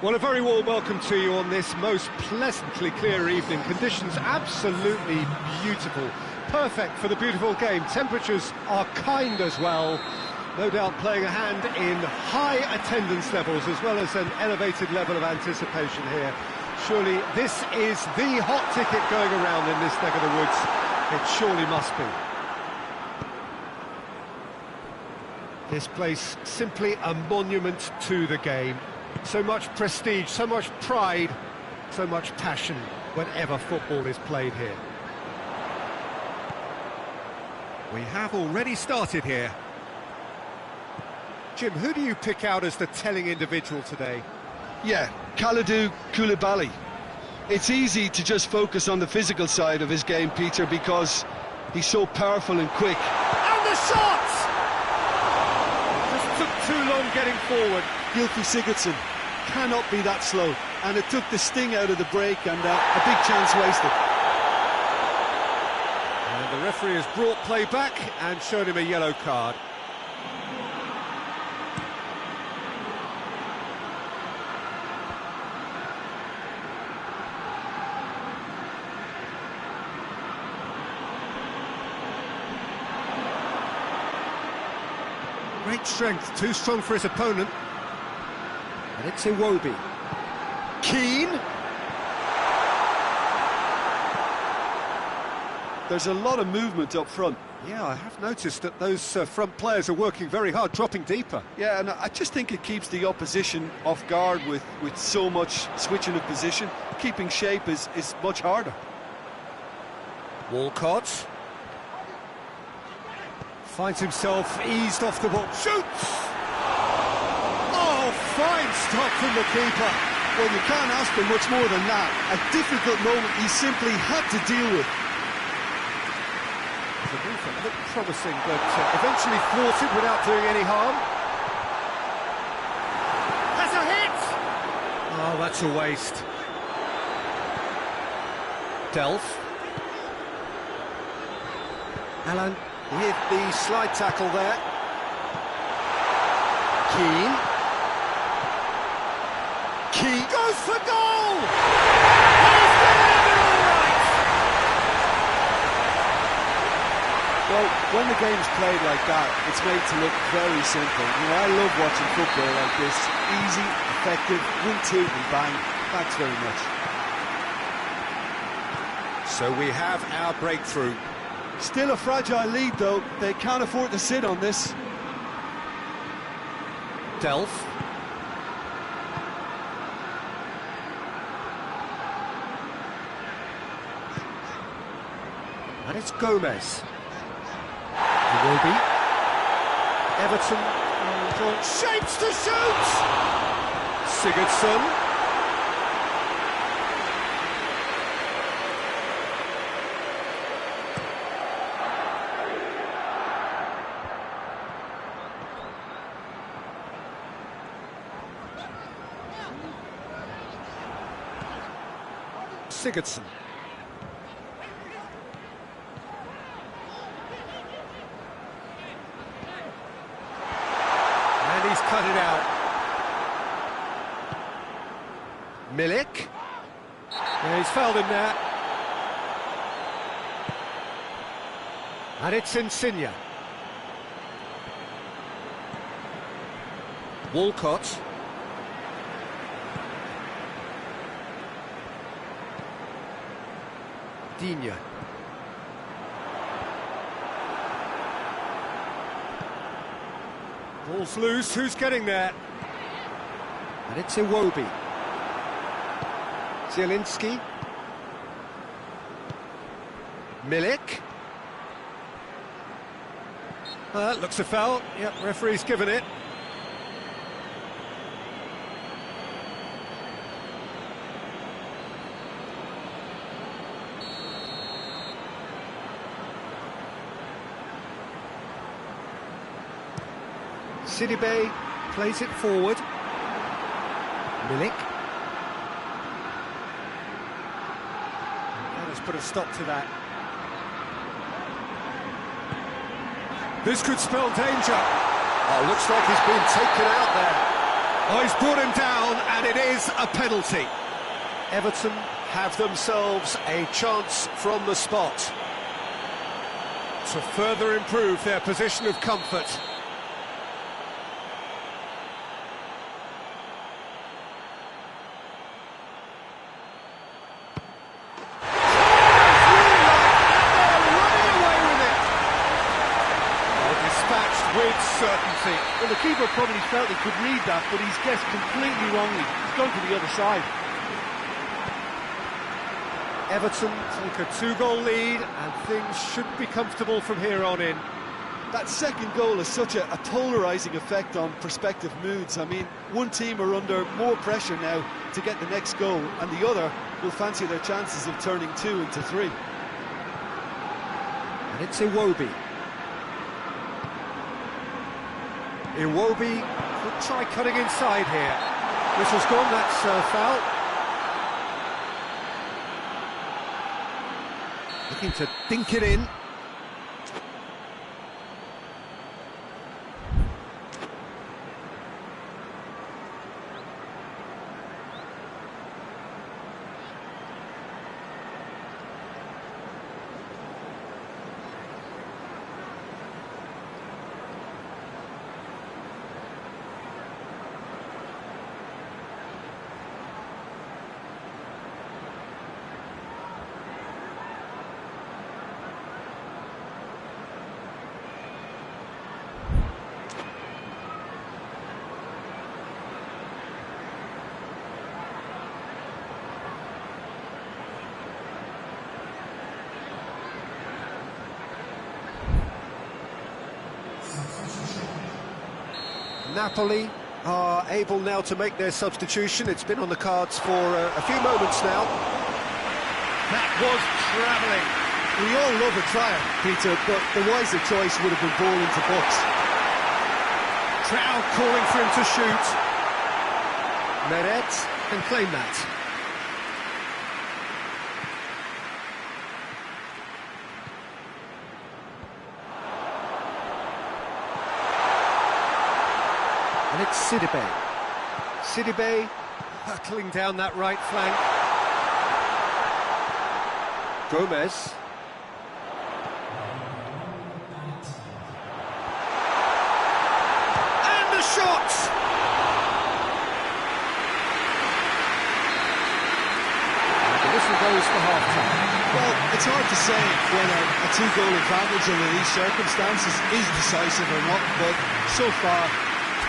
Well, a very warm welcome to you on this most pleasantly clear evening. Conditions absolutely beautiful. Perfect for the beautiful game. Temperatures are kind as well. No doubt playing a hand in high attendance levels as well as an elevated level of anticipation here. Surely this is the hot ticket going around in this neck of the woods. It surely must be. This place simply a monument to the game. So much prestige, so much pride, so much passion whenever football is played here. We have already started here. Jim, who do you pick out as the telling individual today? Yeah, Kalidou Koulibaly. It's easy to just focus on the physical side of his game, Peter, because he's so powerful and quick. And the shot! Just took too long getting forward. Gylfi Sigurdsson cannot be that slow, and it took the sting out of the break, and a big chance wasted. And the referee has brought play back and shown him a yellow card. Great strength, too strong for his opponent. And it's Iwobi. Keane. There's a lot of movement up front. Yeah, I have noticed that those front players are working very hard, dropping deeper. Yeah, and I just think it keeps the opposition off guard with so much switching of position. Keeping shape is much harder. Walcott finds himself eased off the ball. Shoots! Oh, fine stop from the keeper. Well, you can't ask for much more than that. A difficult moment he simply had to deal with. The movement looked promising, but eventually thwarted without doing any harm. Has a hit! Oh, that's a waste. Delph. Alan, he hit the slide tackle there. Keane. Keane goes for goal! He's going to be all right! Well, when the game's played like that, it's made to look very simple. You know, I love watching football like this. Easy, effective, 1-2 and bang. Thanks very much. So we have our breakthrough. Still a fragile lead, though. They can't afford to sit on this. Delph. And it's Gomez. Iwobi. Everton. Shapes to shoot! Sigurdsson. Sigurdsson. And he's cut it out. Milik. Yeah, he's fouled him there. And it's Insigne. Walcott. Digne. Ball's loose, who's getting there? And it's Iwobi. Zielinski. Milik. Looks a foul. Yep, referee's given it. Sidibe plays it forward. Milik. That has put a stop to that. This could spell danger. Oh, looks like he's been taken out there. Oh, he's brought him down, and it is a penalty. Everton have themselves a chance from the spot to further improve their position of comfort. With certainty. Well, the keeper probably felt he could read that, but he's guessed completely wrongly. He's gone to the other side. Everton take a 2-goal lead, and things should be comfortable from here on in. That second goal has such a polarising effect on prospective moods. I mean, one team are under more pressure now to get the next goal, and the other will fancy their chances of turning 2 into 3. And it's Iwobi. Iwobi could try cutting inside here. Whistle's gone, that's foul. Looking to dink it in. Napoli are able now to make their substitution. It's been on the cards for a few moments now. That was travelling. We all love a trial, Peter, but the wiser choice would have been ball into box. Trout calling for him to shoot. Meret can claim that. And it's Sidibe. Sidibe hurtling down that right flank. Gomez. And the shot! And the whistle goes for half-time. Well, it's hard to say whether a 2-goal advantage under these circumstances is decisive or not, but so far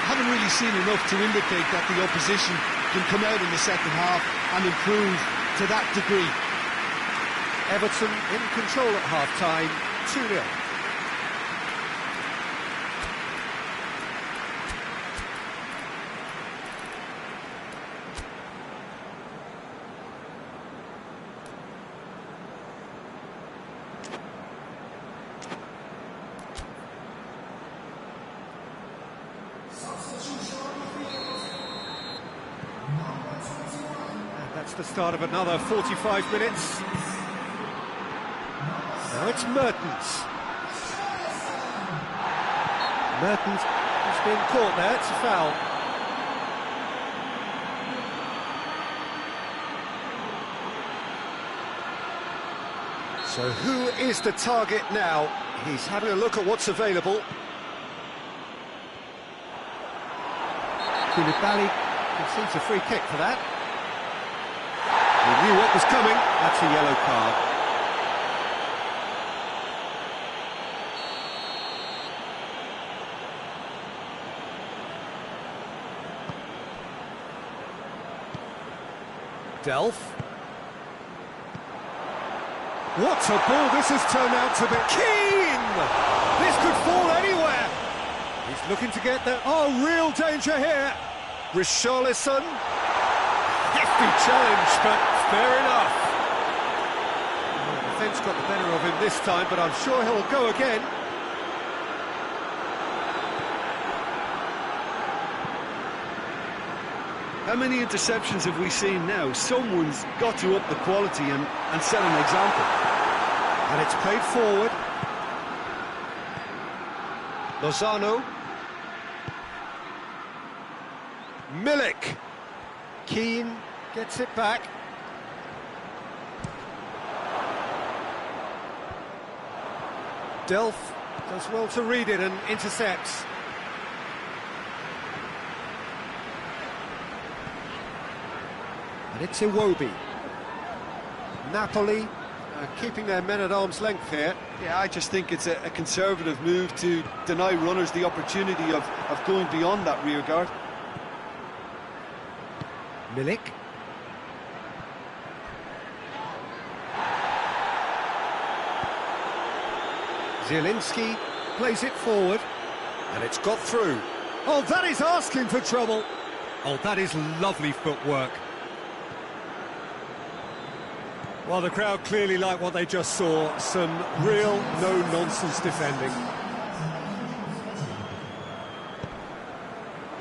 haven't really seen enough to indicate that the opposition can come out in the second half and improve to that degree. Everton in control at half-time, 2-0. That's the start of another 45 minutes. Now it's Mertens. Mertens has been caught there, it's a foul. So who is the target now? He's having a look at what's available. Koulibaly concedes a free kick for that. He knew what was coming, that's a yellow card. Delph. What a ball this has turned out to be. Keane! This could fall anywhere. He's looking to get there. Oh, real danger here. Richarlison. Hefty challenge, but fair enough. Well, the defence got the better of him this time, but I'm sure he'll go again. How many interceptions have we seen now? Someone's got to up the quality and set an example. And it's played forward. Lozano. Milik. Keane gets it back. Delph does well to read it and intercepts. And it's Iwobi. Napoli keeping their men at arm's length here. Yeah, I just think it's a conservative move to deny runners the opportunity of going beyond that rear guard. Milik. Zielinski plays it forward, and it's got through. Oh, that is asking for trouble. Oh, that is lovely footwork. Well, the crowd clearly like what they just saw. Some real no-nonsense defending.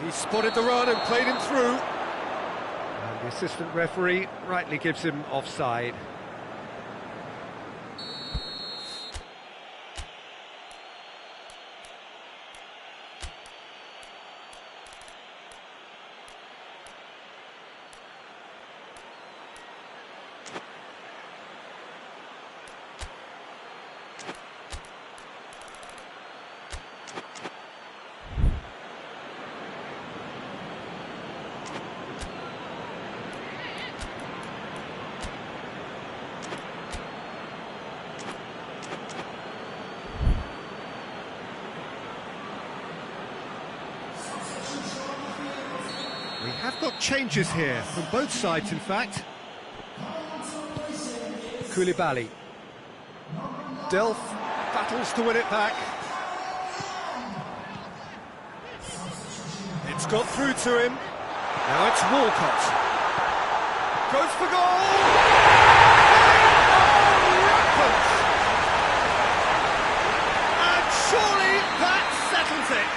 He spotted the run and played him through. And the assistant referee rightly gives him offside. We have got changes here, from both sides in fact. Koulibaly. Delph battles to win it back. It's got through to him. Now it's Walcott. Goes for goal! Rampant! And surely that settles it.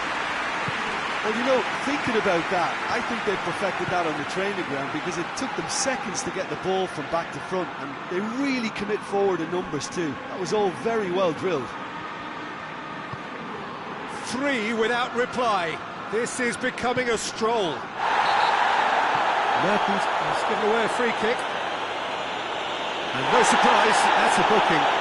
Well, you know, thinking about that, I think they perfected that on the training ground because it took them seconds to get the ball from back to front, and they really commit forward in numbers too. That was all very well drilled. 3 without reply. This is becoming a stroll. Mertens has given away a free kick. And no surprise, that's a booking.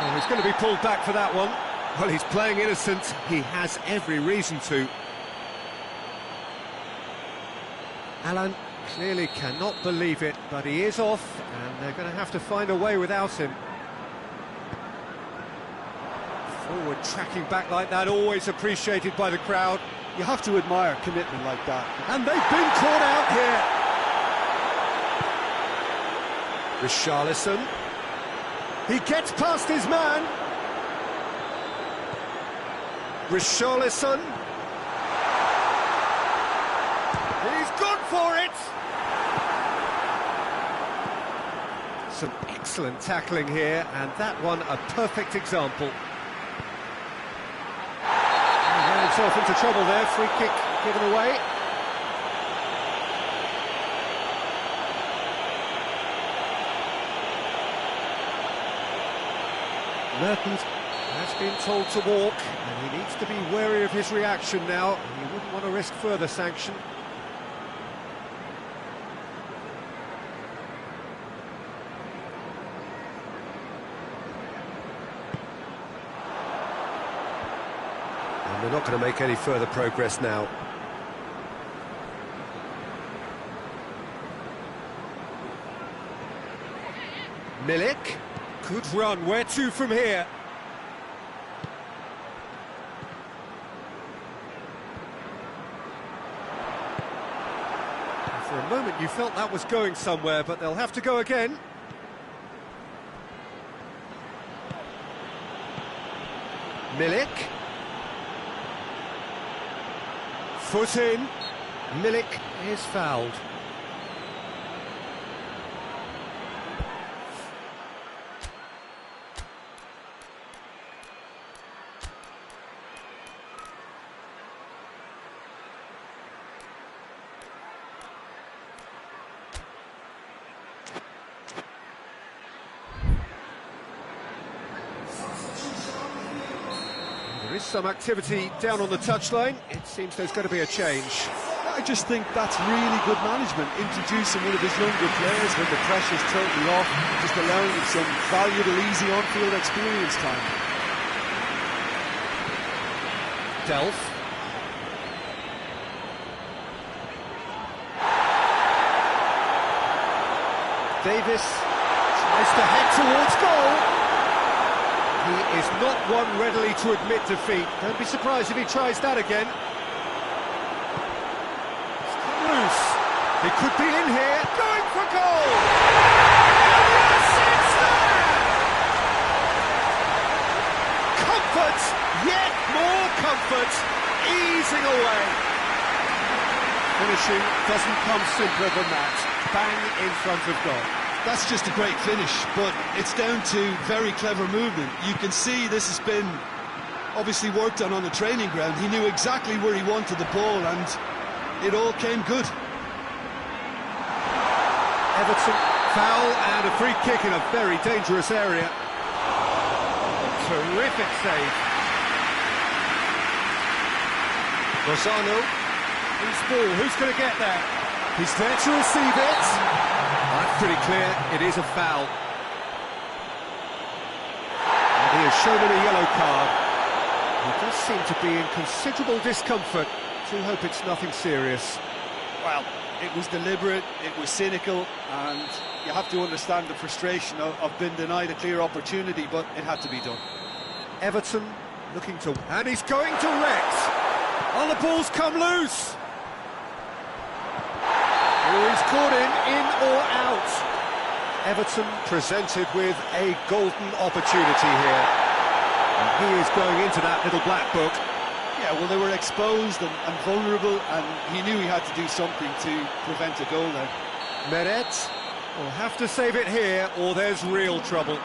Oh, he's going to be pulled back for that one. Well, he's playing innocent. He has every reason to. Alan clearly cannot believe it, but he is off, and they're going to have to find a way without him. Forward tracking back like that, always appreciated by the crowd. You have to admire commitment like that. And they've been caught out here. Richarlison. He gets past his man. Richarlison. He's gone for it. Some excellent tackling here, and that one a perfect example. He ran himself into trouble there. Free kick given away. Mertens has been told to walk, and he needs to be wary of his reaction now. He wouldn't want to risk further sanction. And they're not going to make any further progress now. Milik. Good run, where to from here? For a moment you felt that was going somewhere, but they'll have to go again. Milik. Foot in. Milik is fouled. some activity down on the touchline. It seems there's going to be a change. I just think that's really good management, introducing one of his younger players when the pressure's totally off, just allowing him some valuable, easy on-field experience time. Delph. Davis tries to head towards goal. He is not one readily to admit defeat. Don't be surprised if he tries that again. Loose. He could be in here, going for goal! And yes, it's there! Comfort, yet more comfort, easing away. Finishing doesn't come simpler than that. Bang in front of goal. That's just a great finish, but it's down to very clever movement. You can see this has been obviously worked on the training ground. He knew exactly where he wanted the ball, and it all came good. Everton, foul and a free kick in a very dangerous area. A terrific save. Lozano, loose ball, who's going to get there? He's there to receive it. That's pretty clear, it is a foul. And he has shown him a yellow card. He does seem to be in considerable discomfort. Do hope it's nothing serious. Well, it was deliberate, it was cynical, and you have to understand the frustration of being denied a clear opportunity, but it had to be done. Everton looking to... And he's going direct! Oh, the ball's come loose! Oh, he's caught in or out. Everton presented with a golden opportunity here. And he is going into that little black book. Yeah, well, they were exposed and vulnerable, and he knew he had to do something to prevent a goal there. Meret will have to save it here, or there's real trouble.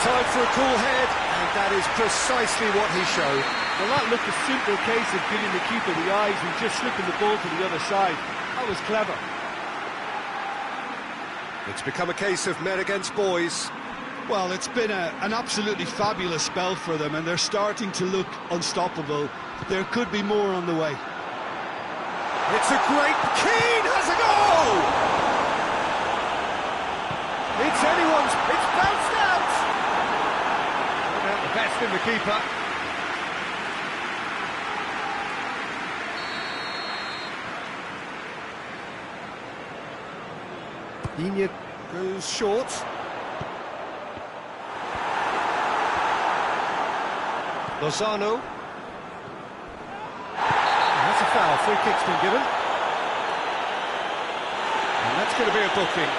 Time for a cool head, and that is precisely what he showed. Well, that looked a simple case of giving the keeper the eyes and just slipping the ball to the other side. That was clever. It's become a case of men against boys. Well, it's been an absolutely fabulous spell for them, and they're starting to look unstoppable. There could be more on the way. It's a great... Keane has a goal! It's anyone's... It's bounced out! The best in the keeper. Digne goes short. Lozano. That's a foul. Free kick's been given. And that's going to be a booking.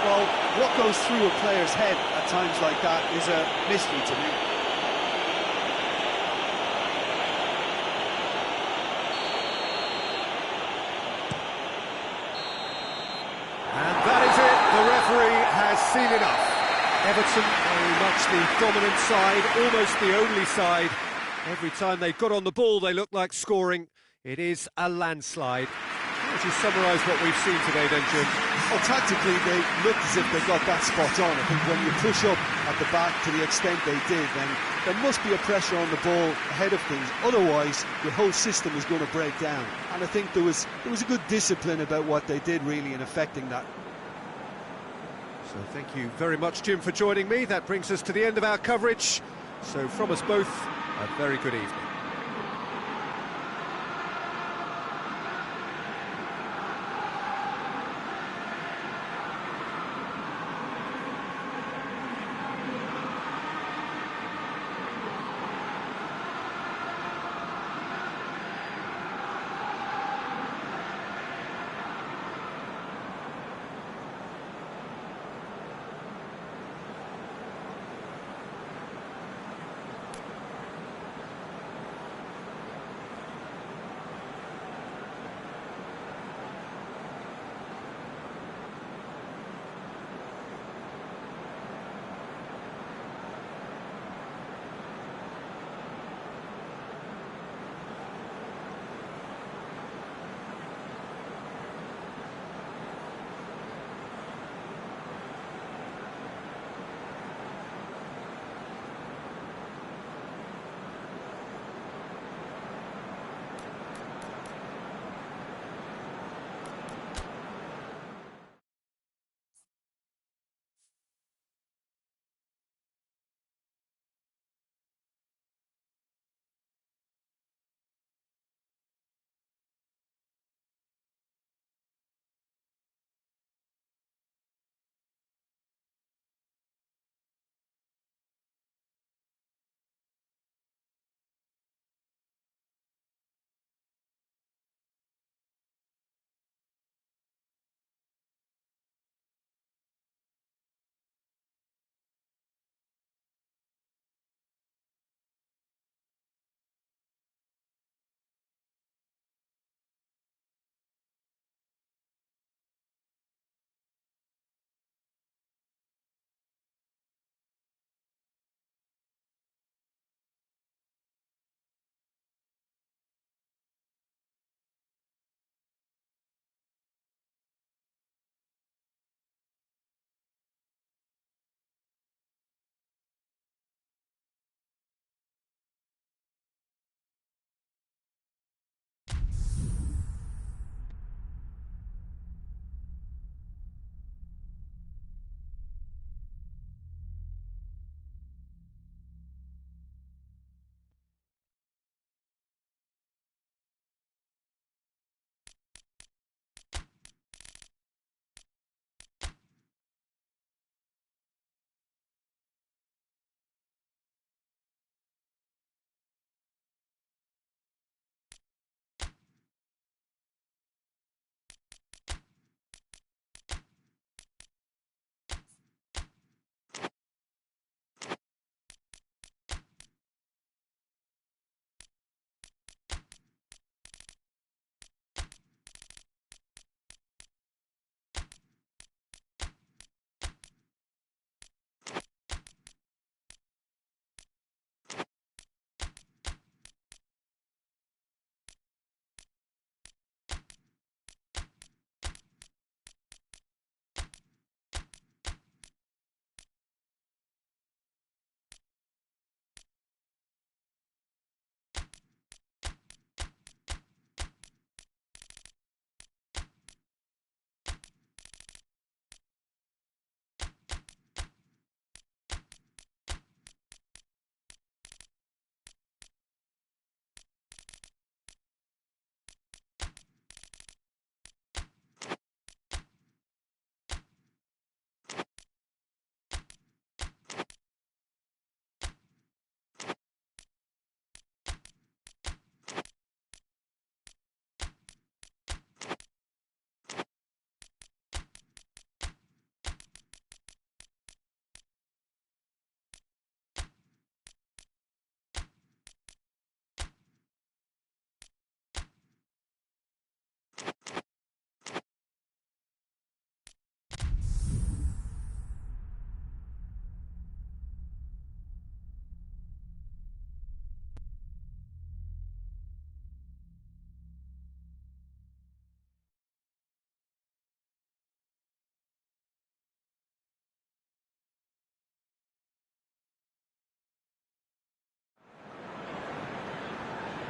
Well, what goes through a player's head at times like that is a mystery to me. And that is it. The referee has seen enough. Everton very much the dominant side, almost the only side. Every time they got on the ball, they looked like scoring. It is a landslide. How would you summarise what we've seen today then, Jim? Well, tactically, they looked as if they got that spot on. I think when you push up at the back to the extent they did, then there must be a pressure on the ball ahead of things. Otherwise, your whole system is going to break down. And I think there was a good discipline about what they did, really, in affecting that. So thank you very much, Jim, for joining me. That brings us to the end of our coverage. So from us both, a very good evening.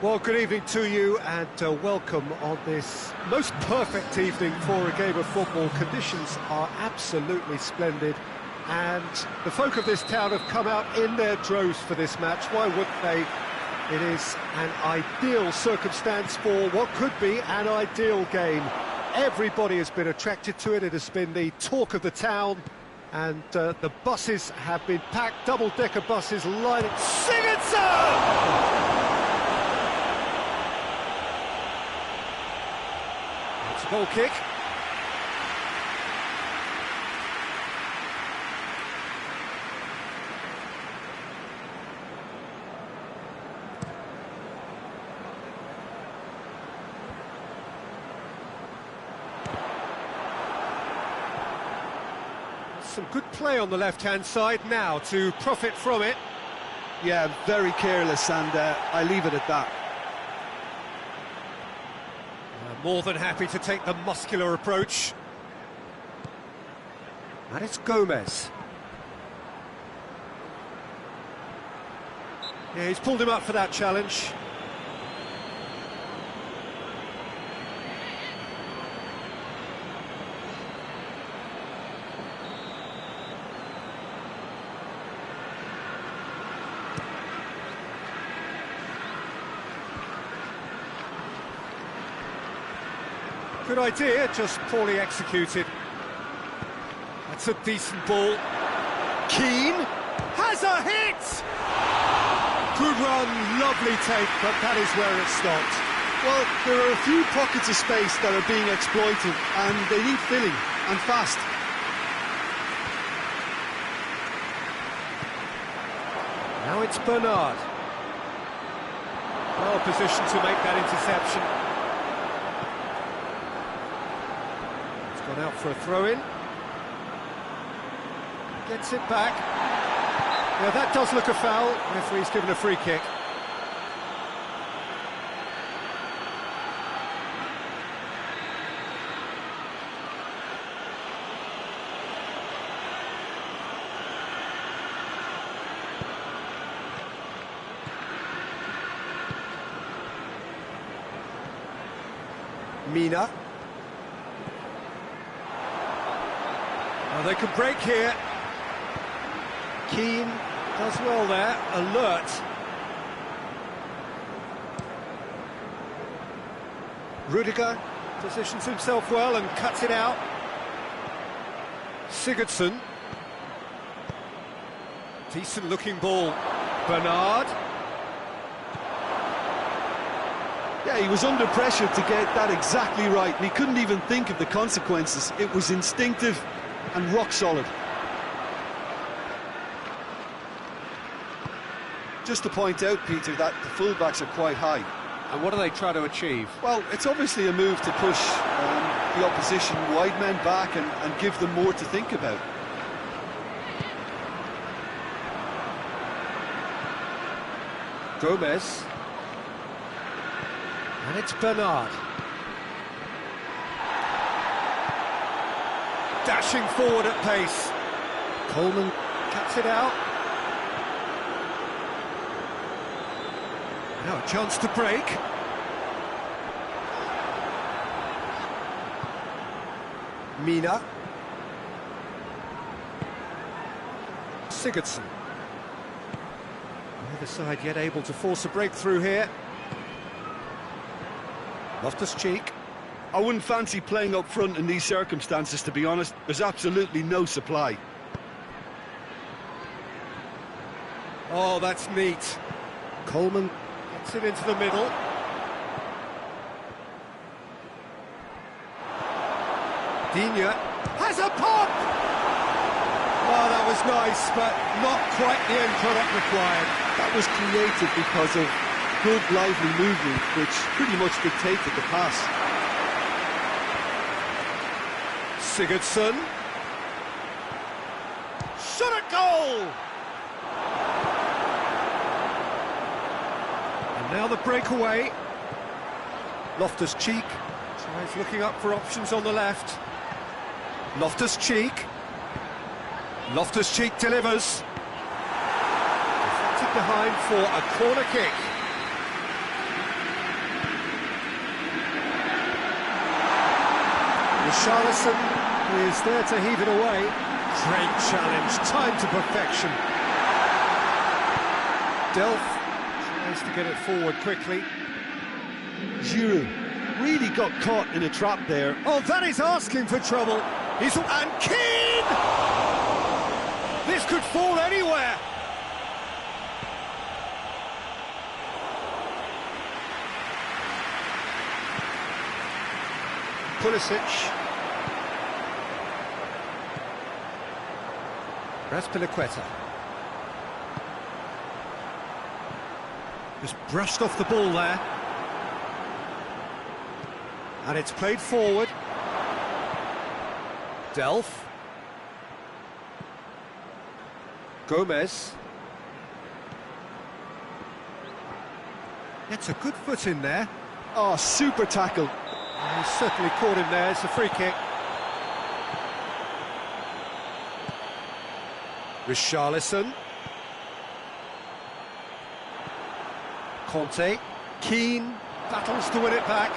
Well, good evening to you and welcome on this most perfect evening for a game of football. Conditions are absolutely splendid and the folk of this town have come out in their droves for this match. Why wouldn't they? It is an ideal circumstance for what could be an ideal game. Everybody has been attracted to it. It has been the talk of the town. And the buses have been packed, double-decker buses lining. Sigurdsson! It's a goal kick. Some good play on the left-hand side now to profit from it. Yeah, very careless, and I leave it at that. More than happy to take the muscular approach. And it's Gomez. Yeah, he's pulled him up for that challenge. Good idea, just poorly executed. That's a decent ball. Keane has a hit! Good run, lovely take, but that is where it stopped. Well, there are a few pockets of space that are being exploited, and they need filling, and fast. Now it's Bernard. Well positioned to make that interception. Gone out for a throw-in. Gets it back. Yeah, that does look a foul. Referee's given a free kick. Mina. Well, they could break here. Keane does well there, alert. Rudiger positions himself well and cuts it out. Sigurdsson. Decent looking ball. Bernard. Yeah, he was under pressure to get that exactly right, and he couldn't even think of the consequences. It was instinctive and rock solid. Just to point out, Peter, that the fullbacks are quite high. And what do they try to achieve? Well, it's obviously a move to push the opposition wide men back and give them more to think about. Gomez. And it's Bernard. Dashing forward at pace. Coleman cuts it out. Now a chance to break. Mina. Sigurdsson. Neither side yet able to force a breakthrough here. Loftus-Cheek. I wouldn't fancy playing up front in these circumstances, to be honest. There's absolutely no supply. Oh, that's neat. Coleman gets it into the middle. Digne has a pop! Oh, that was nice, but not quite the end product required. That was created because of good, lively movement, which pretty much dictated the pass. Sigurdsson. Shot at goal! And now the breakaway. Loftus-Cheek tries looking up for options on the left. Loftus-Cheek. Loftus-Cheek delivers. Deflected behind for a corner kick. Richarlison is there to heave it away. Great challenge, time to perfection. Delph tries to get it forward quickly. Giroud really got caught in a trap there. Oh, that is asking for trouble. And Keane! This could fall anywhere. Pulisic. Raspilicueta. Just brushed off the ball there. And it's played forward. Delph. Gomez. It's a good foot in there. Oh, super tackle. He certainly caught him there. It's a free kick. Richarlison. Conte. Keane battles to win it back.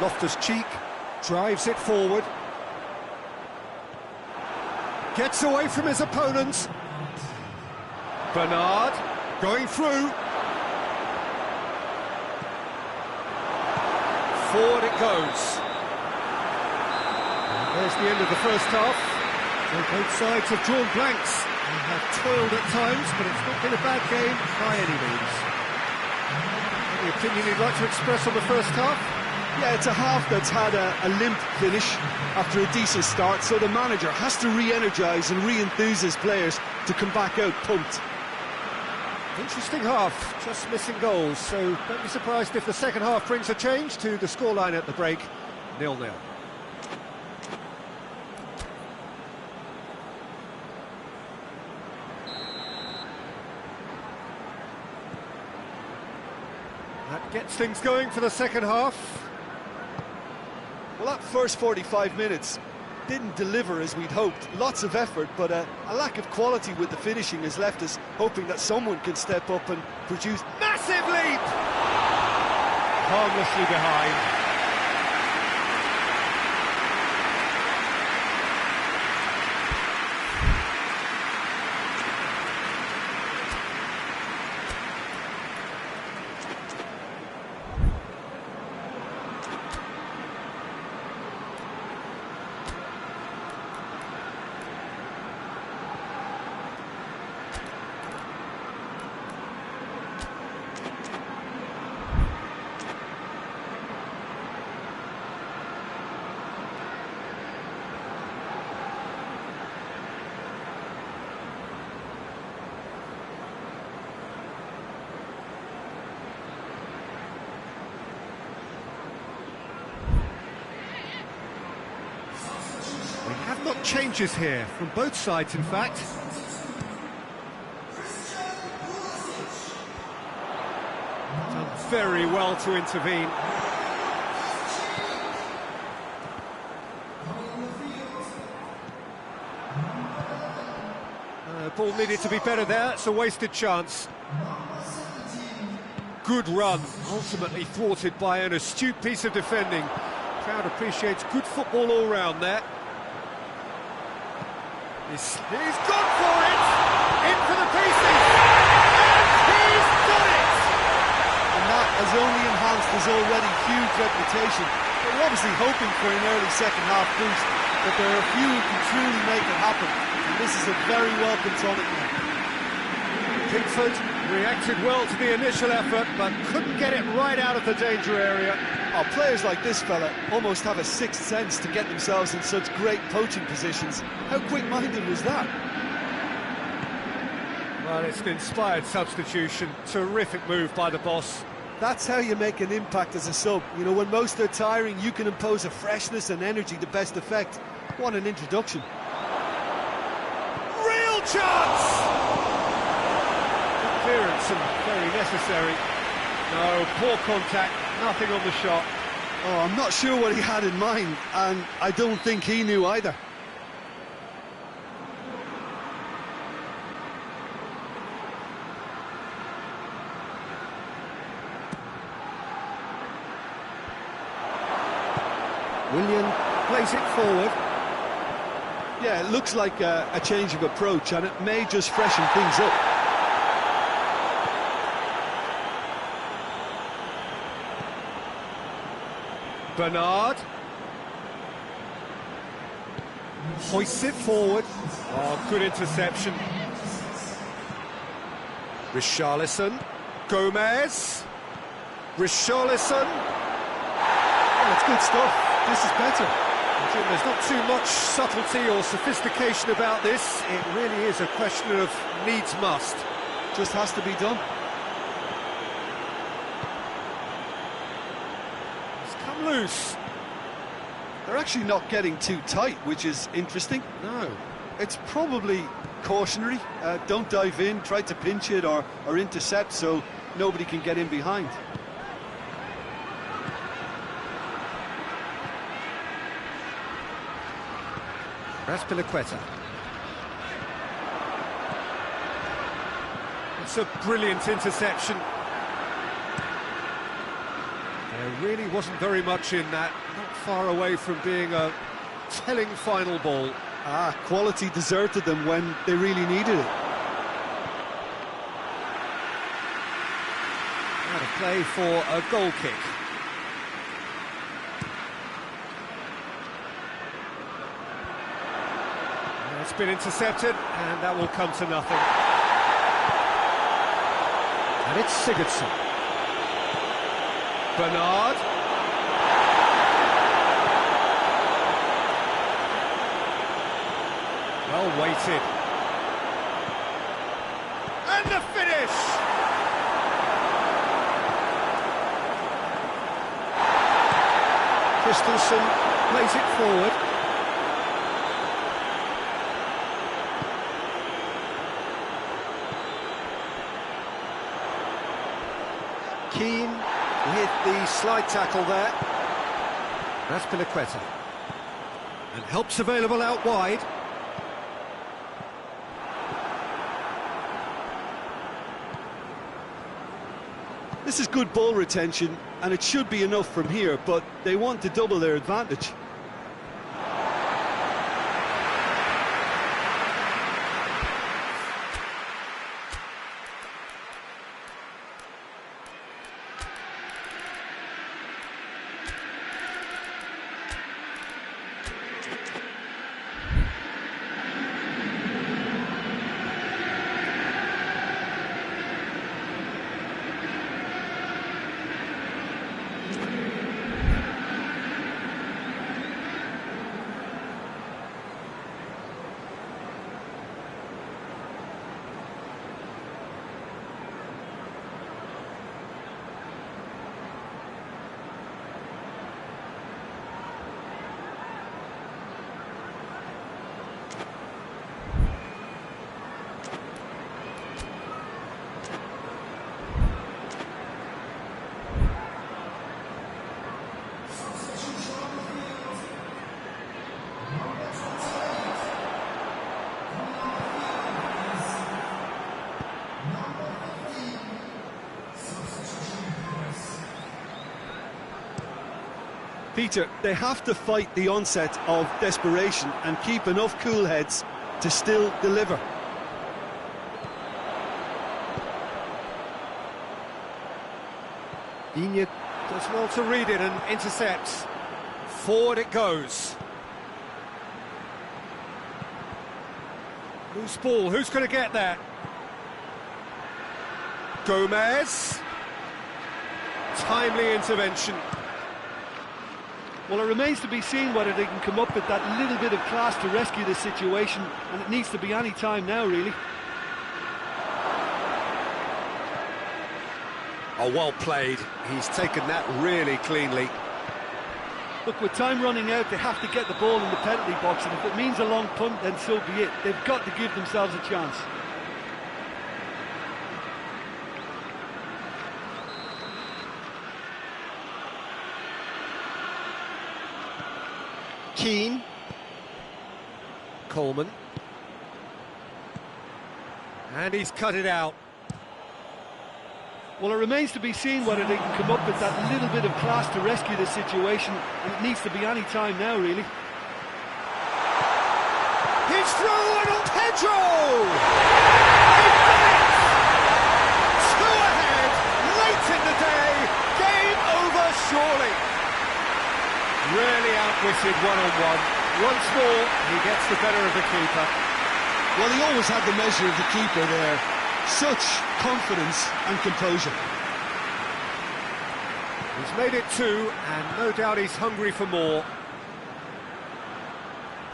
Loftus-Cheek drives it forward. Gets away from his opponents. Bernard going through. Forward it goes. And there's the end of the first half. So both sides have drawn blanks. They have toiled at times, but it's not been a bad game by any means. Any opinion you'd like to express on the first half? Yeah, it's a half that's had a limp finish after a decent start, so the manager has to re-energise and re-enthuse his players to come back out pumped. Interesting half, just missing goals, so don't be surprised if the second half brings a change to the scoreline at the break, 0-0. That gets things going for the second half. Well, that first 45 minutes didn't deliver as we'd hoped. Lots of effort, but a lack of quality with the finishing has left us hoping that someone can step up and produce. Massive leap! Harmlessly behind. Not changes here from both sides, in fact. Done very well to intervene. Ball needed to be better there. It's a wasted chance. Good run, ultimately thwarted by an astute piece of defending. Crowd appreciates good football all round there. He's gone for it! In for the pieces! And he's done it! And that has only enhanced his already huge reputation. They're obviously hoping for an early second half boost, but there are a few who can truly make it happen. And this is a very welcome tonic now. Pickford reacted well to the initial effort, but couldn't get it right out of the danger area. Oh, players like this fella almost have a sixth sense to get themselves in such great poaching positions. How quick-minded was that? Well, it's an inspired substitution. Terrific move by the boss. That's how you make an impact as a sub. You know, when most are tiring, you can impose a freshness and energy to best effect. What an introduction. Real chance! Clearance and very necessary. No, poor contact, nothing on the shot. Oh, I'm not sure what he had in mind, and I don't think he knew either. Willian plays it forward. Yeah, it looks like a change of approach, and it may just freshen things up. Bernard. Hoists it forward. Oh, good interception. Richarlison. Gomez. Richarlison. Oh, it's good stuff. This is better. Jim, there's not too much subtlety or sophistication about this. It really is a question of needs must. Just has to be done. It's come loose. They're actually not getting too tight, which is interesting. No. It's probably cautionary. Don't dive in, try to pinch it or intercept so nobody can get in behind. Raspilicueta. It's a brilliant interception. There really wasn't very much in that, not far away from being a telling final ball. Quality deserted them when they really needed it. Now to play for a goal kick. It's been intercepted, and that will come to nothing. And it's Sigurdsson. Bernard. Well weighted. And the finish! Christensen plays it forward. Keane with the slide tackle there. Raspilicueta. And help's available out wide. This is good ball retention, and it should be enough from here, but they want to double their advantage. Peter, they have to fight the onset of desperation and keep enough cool heads to still deliver. Digne does well to read it and intercepts. Forward it goes. Loose ball, who's going to get that? Gomez. Timely intervention. Well, it remains to be seen whether they can come up with that little bit of class to rescue this situation, and it needs to be any time now, really. Oh, well played. He's taken that really cleanly. Look, with time running out, they have to get the ball in the penalty box, and if it means a long punt, then so be it. They've got to give themselves a chance. Keane. Coleman. And he's cut it out. Well, it remains to be seen whether they can come up with that little bit of class to rescue the situation, and it needs to be any time now, really. He's through, and Pedro! Two ahead, late in the day, game over surely. Really outwitted one-on-one. Once more, he gets the better of the keeper. Well, he always had the measure of the keeper there. Such confidence and composure. He's made it 2, and no doubt he's hungry for more.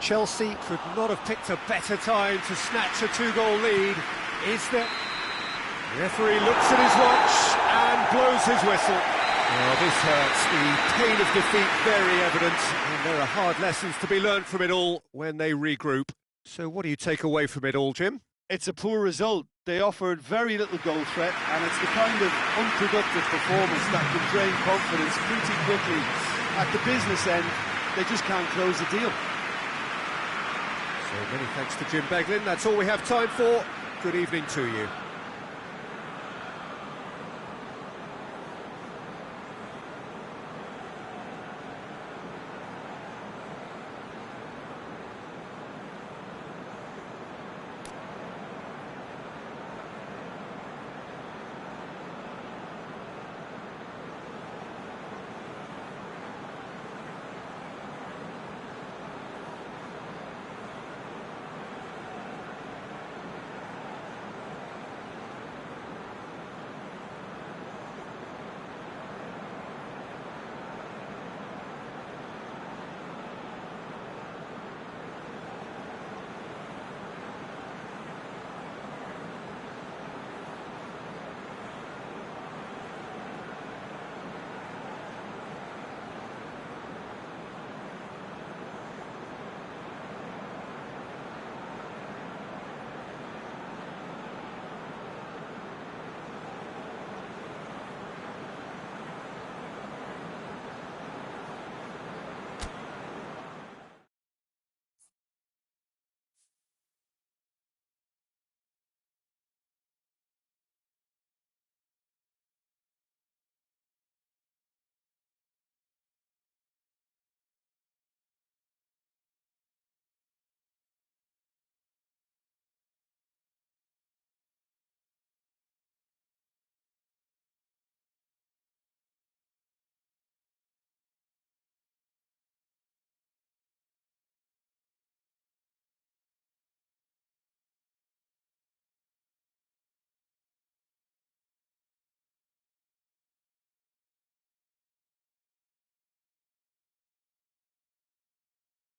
Chelsea could not have picked a better time to snatch a 2-goal lead. Is there? The referee looks at his watch and blows his whistle. Oh, this hurts. The pain of defeat very evident, and there are hard lessons to be learned from it all when they regroup. So what do you take away from it all, Jim? It's a poor result. They offered very little goal threat, and it's the kind of unproductive performance that can drain confidence pretty quickly. At the business end, they just can't close the deal. So many thanks to Jim Beglin. That's all we have time for. Good evening to you.